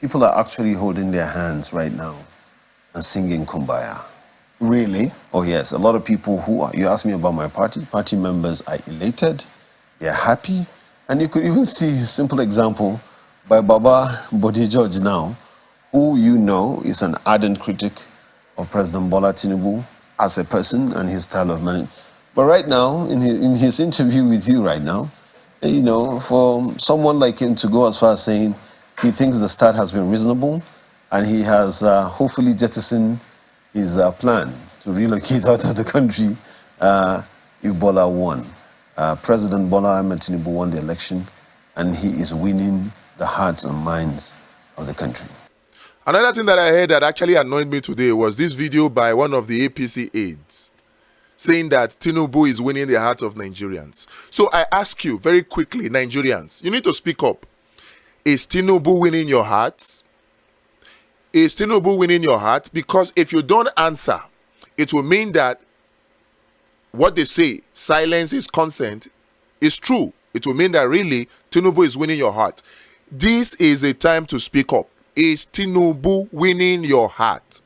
people are actually holding their hands right now and singing Kumbaya. Really? Oh yes, a lot of people you asked me about my party members are elated, they're happy, and you could even see a simple example by Baba Bode George now, who you know is an ardent critic of President Bola Tinubu as a person and his style of management. But right now, in his interview with you right now, you know, for someone like him to go as far as saying he thinks the start has been reasonable and he has hopefully jettisoned his plan to relocate out of the country if Bola won. President Bola Ahmed Tinubu won the election and he is winning the hearts and minds of the country. Another thing that I heard that actually annoyed me today was this video by one of the APC aides saying that Tinubu is winning the hearts of Nigerians. So I ask you very quickly, Nigerians, you need to speak up. Is Tinubu winning your hearts? Is Tinubu winning your heart? Because if you don't answer, it will mean that what they say, silence is consent, is true. It will mean that really Tinubu is winning your heart. This is a time to speak up. Is Tinubu winning your heart?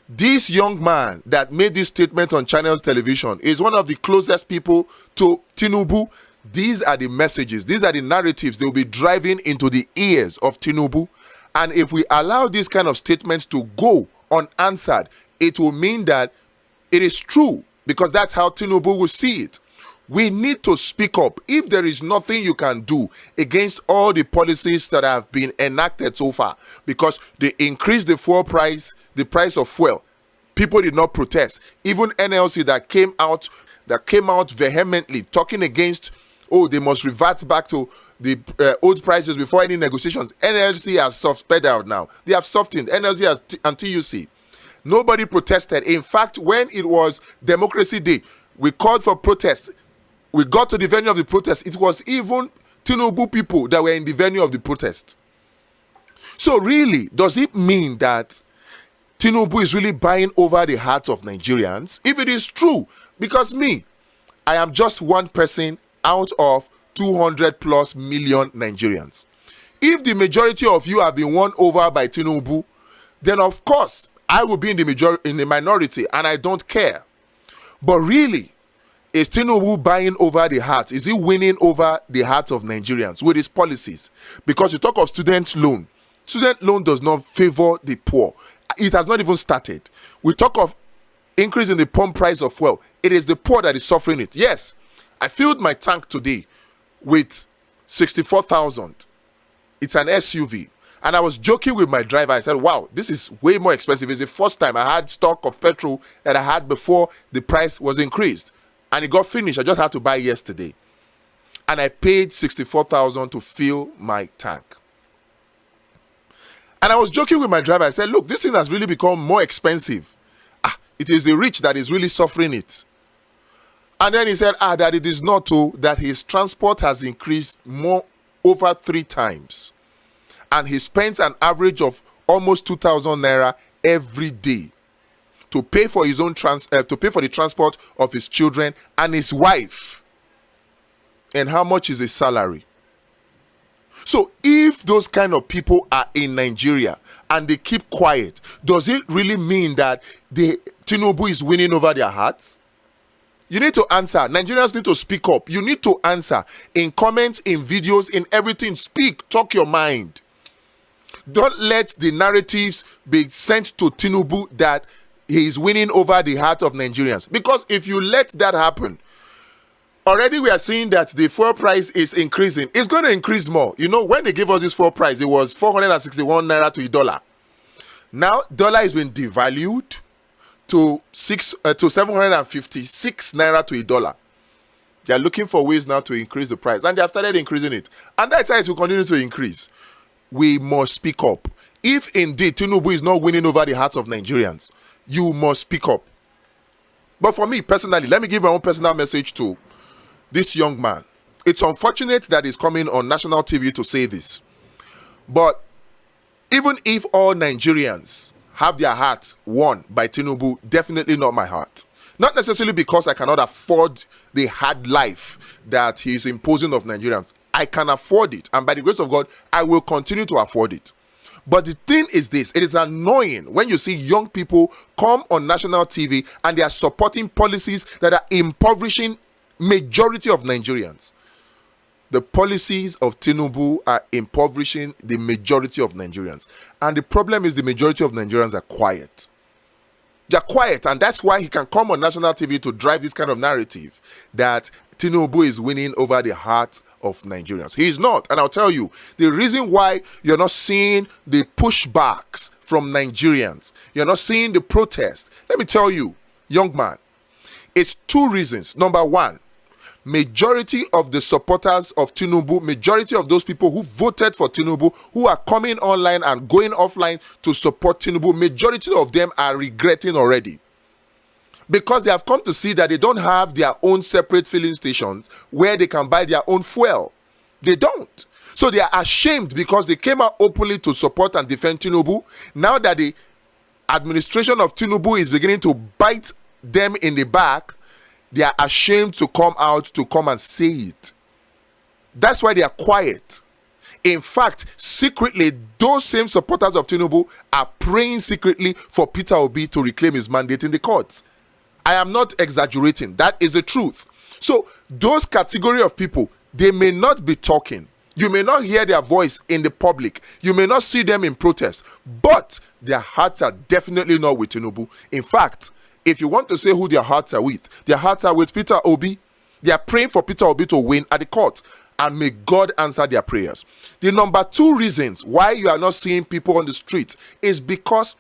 This young man that made this statement on Channels Television is one of the closest people to Tinubu. These are the messages, these are the narratives they will be driving into the ears of Tinubu. And if we allow these kind of statements to go unanswered, it will mean that it is true, because that's how Tinubu will see it. We need to speak up. If there is nothing you can do against all the policies that have been enacted so far, because they increased the fuel price, the price of fuel, people did not protest. Even NLC that came out vehemently talking against, oh, they must revert back to the old prices before any negotiations. NLC has soft pedaled now. They have softened. NLC has and TUC. Nobody protested. In fact, when it was Democracy Day, we called for protest. We got to the venue of the protest. It was even Tinubu people that were in the venue of the protest. So really, does it mean that Tinubu is really buying over the hearts of Nigerians? If it is true, because I am just one person out of 200 plus million Nigerians. If the majority of you have been won over by Tinubu, then of course I will be in the minority, and I don't care. But really, is Tinubu buying over the heart? Is he winning over the hearts of Nigerians with his policies? Because you talk of student loan. Student loan does not favor the poor. It has not even started. We talk of increase in the pump price of fuel. It is the poor that is suffering it. Yes, I filled my tank today with 64,000. It's an SUV. And I was joking with my driver. I said, wow, this is way more expensive. It's the first time I had stock of petrol that I had before the price was increased. And it got finished. I just had to buy yesterday. And I paid 64,000 to fill my tank. And I was joking with my driver. I said, look, this thing has really become more expensive. It is the rich that is really suffering it. And then he said, that it is not so, that his transport has increased over 3 times. And he spends an average of almost 2,000 naira every day to pay for his own to pay for the transport of his children and his wife. And how much is his salary? So if those kind of people are in Nigeria and they keep quiet, does it really mean that Tinubu is winning over their hearts? You need to answer. Nigerians need to speak up. You need to answer in comments, in videos, in everything. Speak, talk your mind. Don't let the narratives be sent to Tinubu that he is winning over the heart of Nigerians. Because if you let that happen, already we are seeing that the fuel price is increasing. It's going to increase more. You know, when they gave us this fuel price, it was 461 naira to a dollar. Now, dollar has been devalued to 756 naira to a dollar. They are looking for ways now to increase the price, and they have started increasing it. And that's how it will continue to increase. We must speak up. If indeed Tinubu is not winning over the hearts of Nigerians, you must speak up. But for me personally, let me give my own personal message to this young man. It's unfortunate that he's coming on national TV to say this. But even if all Nigerians have their heart won by Tinubu, definitely not my heart. Not necessarily because I cannot afford the hard life that he's imposing of Nigerians. I can afford it, and by the grace of God, I will continue to afford it. But the thing is this, it is annoying when you see young people come on national TV and they are supporting policies that are impoverishing majority of Nigerians. The policies of Tinubu are impoverishing the majority of Nigerians. And the problem is the majority of Nigerians are quiet. They're quiet, and that's why he can come on national TV to drive this kind of narrative that Tinubu is winning over the heart of Nigerians. He is not. And I'll tell you, the reason why you're not seeing the pushbacks from Nigerians, you're not seeing the protest, let me tell you, young man, it's two reasons. Number one, majority of the supporters of Tinubu, majority of those people who voted for Tinubu, who are coming online and going offline to support Tinubu, majority of them are regretting already. Because they have come to see that they don't have their own separate filling stations where they can buy their own fuel. They don't. So they are ashamed because they came out openly to support and defend Tinubu. Now that the administration of Tinubu is beginning to bite them in the back, they are ashamed to come out to come and say it. That's why they are quiet. In fact, secretly, those same supporters of Tinubu are praying secretly for Peter Obi to reclaim his mandate in the courts. I am not exaggerating. That is the truth. So those category of people, they may not be talking. You may not hear their voice in the public. You may not see them in protest. But their hearts are definitely not with Tinubu. In fact, if you want to say who their hearts are with Peter Obi. They are praying for Peter Obi to win at the court. And may God answer their prayers. The number two reasons why you are not seeing people on the street is because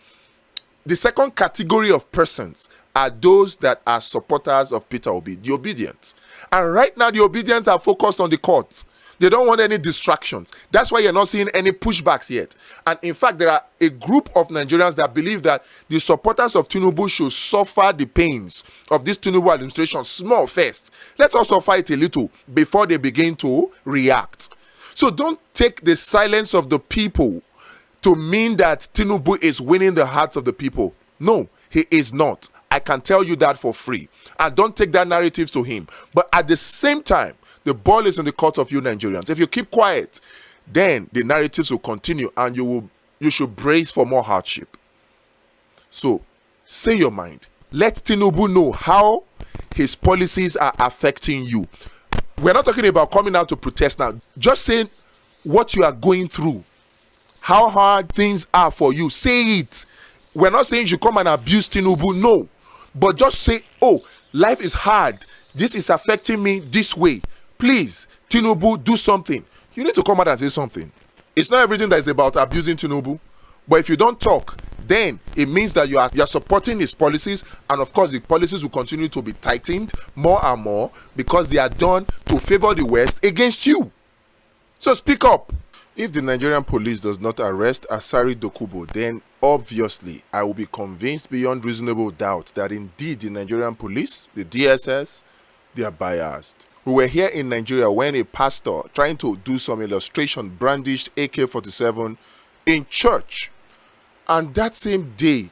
the second category of persons are those that are supporters of Peter Obi, the obedient. And right now, the obedients are focused on the court. They don't want any distractions. That's why you're not seeing any pushbacks yet. And in fact, there are a group of Nigerians that believe that the supporters of Tinubu should suffer the pains of this Tinubu administration small first. Let's also fight a little before they begin to react. So don't take the silence of the people to mean that Tinubu is winning the hearts of the people. No, he is not. I can tell you that for free. And don't take that narrative to him. But at the same time, the ball is in the court of you Nigerians. If you keep quiet, then the narratives will continue and you should brace for more hardship. So, say your mind. Let Tinubu know how his policies are affecting you. We're not talking about coming out to protest now. Just saying what you are going through. How hard things are for you. Say it. We're not saying you should come and abuse Tinubu. No. But just say, oh, life is hard. This is affecting me this way. Please, Tinubu, do something. You need to come out and say something. It's not everything that is about abusing Tinubu. But if you don't talk, then it means that you are supporting his policies. And of course, the policies will continue to be tightened more and more because they are done to favor the West against you. So speak up. If the Nigerian police does not arrest Asari Dokubo, then obviously I will be convinced beyond reasonable doubt that indeed the Nigerian police, the DSS, they are biased. We were here in Nigeria when a pastor trying to do some illustration brandished AK-47 in church. And that same day,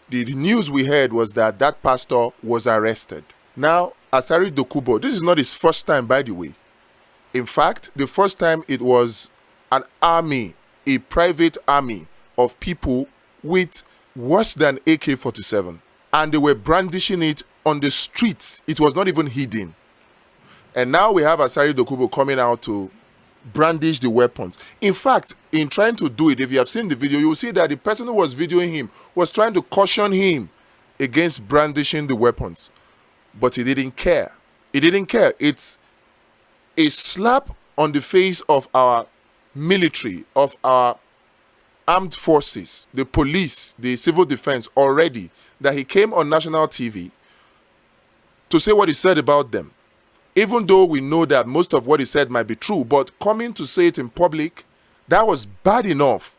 the news we heard was that that pastor was arrested. Now, Asari Dokubo, this is not his first time, by the way. In fact, the first time it was an army, a private army of people with worse than AK-47. And they were brandishing it on the streets. It was not even hidden. And now we have Asari Dokubo coming out to brandish the weapons. In fact, in trying to do it, if you have seen the video, you will see that the person who was videoing him was trying to caution him against brandishing the weapons. But he didn't care. He didn't care. It's a slap on the face of our military, of our armed forces, the police, the civil defense already, that he came on national TV to say what he said about them. Even though we know that most of what he said might be true, but coming to say it in public, that was bad enough.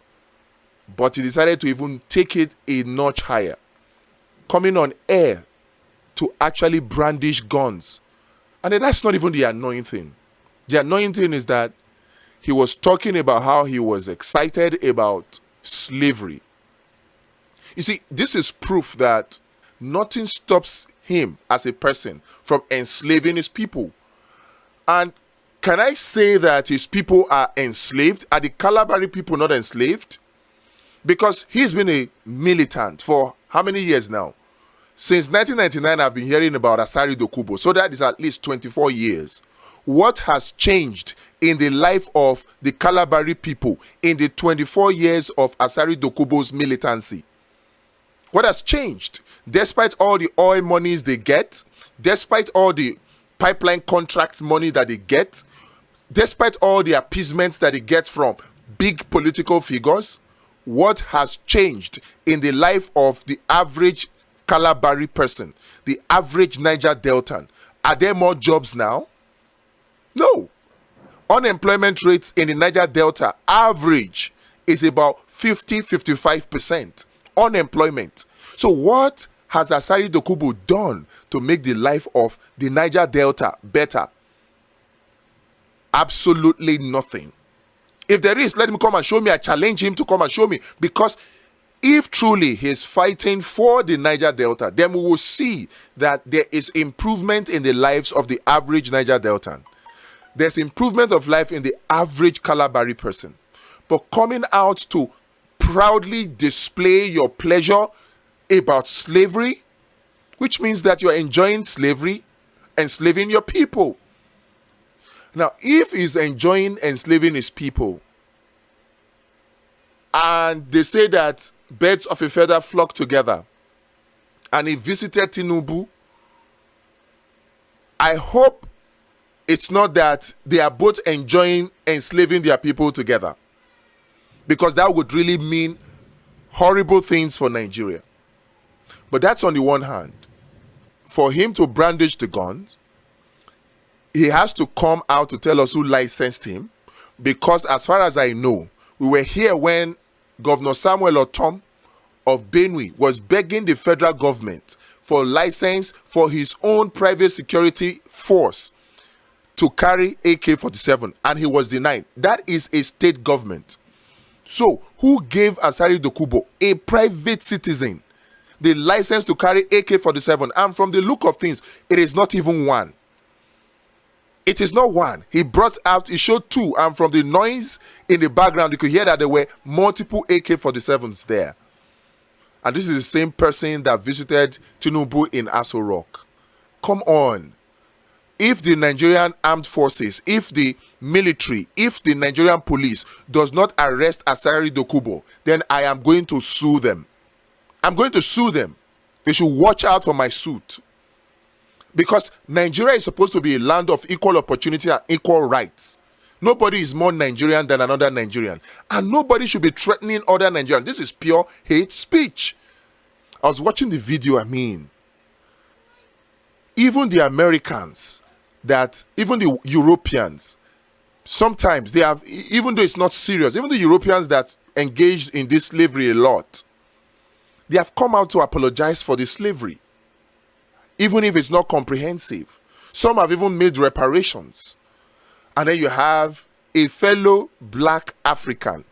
But he decided to even take it a notch higher. Coming on air to actually brandish guns. And then that's not even the annoying thing. The annoying thing is that he was talking about how he was excited about slavery. You see, this is proof that nothing stops him as a person from enslaving his people. And can I say that his people are enslaved? Are the Calabari people not enslaved? Because he's been a militant for how many years now? Since 1999, I've been hearing about Asari Dokubo. So that is at least 24 years. What has changed in the life of the Kalabari people in the 24 years of Asari Dokubo's militancy? What has changed? Despite all the oil monies they get, despite all the pipeline contract money that they get, despite all the appeasement that they get from big political figures, what has changed in the life of the average Kalabari person, the average Niger Deltan? Are there more jobs now? No. Unemployment rates in the Niger Delta average is about 50-55% unemployment. So what has Asari Dokubo done to make the life of the Niger Delta better? Absolutely nothing. If there is, let him come and show me. I challenge him to come and show me. Because if truly he's fighting for the Niger Delta, then we will see that there is improvement in the lives of the average Niger Deltan. There's improvement of life in the average Kalabari person. But coming out to proudly display your pleasure about slavery, which means that you're enjoying slavery, enslaving your people. Now, if he's enjoying enslaving his people, and they say that birds of a feather flock together, and he visited Tinubu, I hope it's not that they are both enjoying enslaving their people together, because that would really mean horrible things for Nigeria. But that's on the one hand. For him to brandish the guns, he has to come out to tell us who licensed him, because as far as I know, we were here when Governor Samuel Otom of Benue was begging the federal government for license for his own private security force to carry AK-47, and he was denied. That is a state government. So, who gave Asari Dokubo, a private citizen, the license to carry AK-47? And from the look of things, it is not even one. It is not one. He showed two, and from the noise in the background, you could hear that there were multiple AK-47s there. And this is the same person that visited Tinubu in Aso Rock. Come on. If the Nigerian armed forces, if the military, if the Nigerian police does not arrest Asari Dokubo, then I am going to sue them. I'm going to sue them. They should watch out for my suit. Because Nigeria is supposed to be a land of equal opportunity and equal rights. Nobody is more Nigerian than another Nigerian. And nobody should be threatening other Nigerians. This is pure hate speech. I was watching the video, even the Americans, even the Europeans, sometimes they have, even though it's not serious, even the Europeans that engaged in this slavery a lot, they have come out to apologize for the slavery, even if it's not comprehensive. Some have even made reparations. And then you have a fellow black African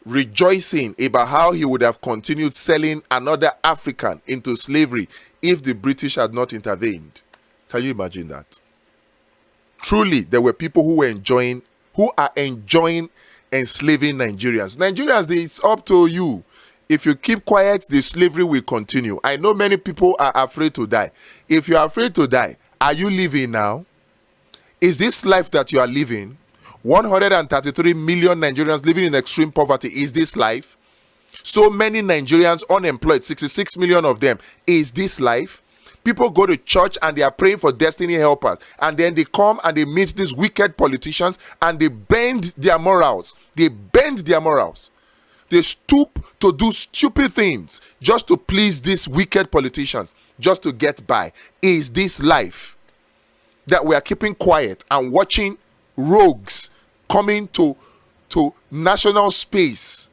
rejoicing about how he would have continued selling another African into slavery if the British had not intervened. Can you imagine that? Truly, there were people who are enjoying enslaving Nigerians. Nigerians, it's up to you. If you keep quiet, the slavery will continue. I know many people are afraid to die. If you are afraid to die, are you living now? Is this life that you are living? 133 million Nigerians living in extreme poverty. Is this life? So many Nigerians unemployed, 66 million of them. Is this life? People go to church and they are praying for destiny helpers. And then they come and they meet these wicked politicians and they bend their morals. They bend their morals. They stoop to do stupid things just to please these wicked politicians, just to get by. Is this life that we are keeping quiet and watching rogues coming to national space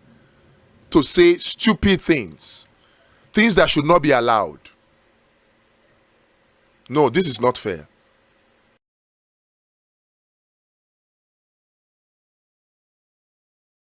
to say stupid things that should not be allowed? No, this is not fair.